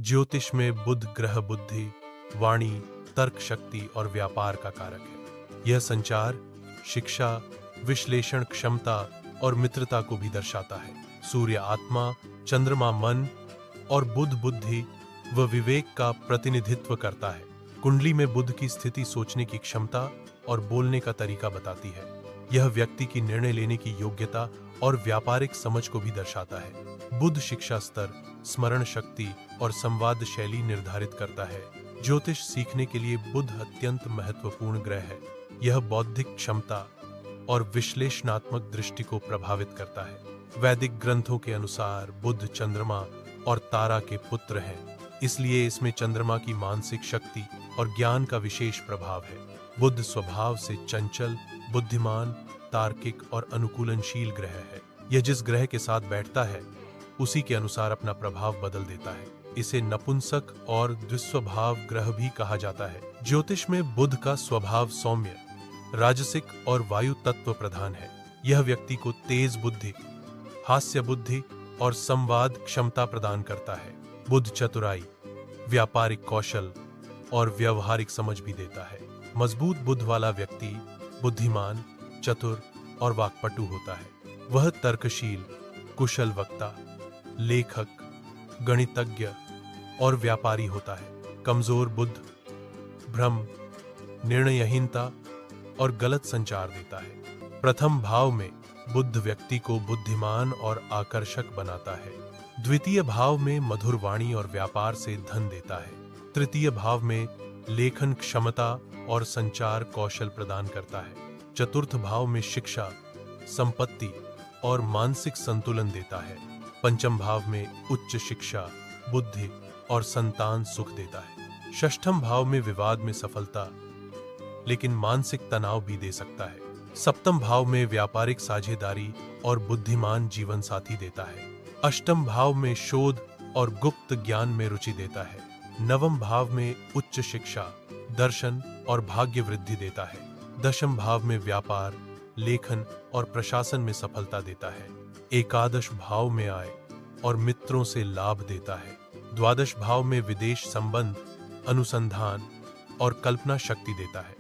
ज्योतिष में बुध ग्रह बुद्धि, वाणी, तर्क शक्ति और व्यापार का कारक है। यह संचार, शिक्षा, विश्लेषण क्षमता और मित्रता को भी दर्शाता है। सूर्य आत्मा, चंद्रमा मन और बुध बुद्धि व विवेक का प्रतिनिधित्व करता है। कुंडली में बुध की स्थिति सोचने की क्षमता और बोलने का तरीका बताती है। यह व्यक्ति की निर्णय लेने की योग्यता और व्यापारिक समझ को भी दर्शाता है। बुध शिक्षा स्तर, स्मरण शक्ति और संवाद शैली निर्धारित करता है। ज्योतिष सीखने के लिए बुध अत्यंत महत्वपूर्ण ग्रह है। यह बौद्धिक क्षमता और विश्लेषणात्मक दृष्टि को प्रभावित करता है। वैदिक ग्रंथों के अनुसार बुध चंद्रमा और तारा के पुत्र हैं, इसलिए इसमें चंद्रमा की मानसिक शक्ति और ज्ञान का विशेष प्रभाव है। बुध स्वभाव से चंचल, बुद्धिमान, तार्किक और अनुकूलनशील ग्रह है। यह जिस ग्रह के साथ बैठता है उसी के अनुसार अपना प्रभाव बदल देता है। इसे नपुंसक और द्विस्वभाव ग्रह भी कहा जाता है। ज्योतिष में बुध का स्वभाव सौम्य, राजसिक और वायु तत्व प्रधान है। यह व्यक्ति को तेज बुद्धि, हास्य बुद्धि और संवाद क्षमता प्रदान करता है। बुध चतुराई, व्यापारिक कौशल और व्यवहारिक समझ भी देता है। मजबूत बुध वाला व्यक्ति बुद्धिमान, चतुर और वाक्पटु होता है। वह तर्कशील, कुशल वक्ता, लेखक, गणितज्ञ और व्यापारी होता है। कमजोर बुध भ्रम, निर्णयहीनता और गलत संचार देता है। प्रथम भाव में बुध व्यक्ति को बुद्धिमान और आकर्षक बनाता है। द्वितीय भाव में मधुर वाणी और व्यापार से धन देता है। तृतीय भाव में लेखन क्षमता और संचार कौशल प्रदान करता है। चतुर्थ भाव में शिक्षा, संपत्ति और मानसिक संतुलन देता है। पंचम भाव में उच्च शिक्षा, बुद्धि और संतान सुख देता है। षष्ठम भाव में विवाद में सफलता, लेकिन मानसिक तनाव भी दे सकता है। सप्तम भाव में व्यापारिक साझेदारी और बुद्धिमान जीवन साथी देता है। अष्टम भाव में शोध और गुप्त ज्ञान में रुचि देता है। नवम भाव में उच्च शिक्षा, दर्शन और भाग्य वृद्धि देता है। दशम भाव में व्यापार, लेखन और प्रशासन में सफलता देता है। एकादश भाव में आय और मित्रों से लाभ देता है। द्वादश भाव में विदेश संबंध, अनुसंधान और कल्पना शक्ति देता है।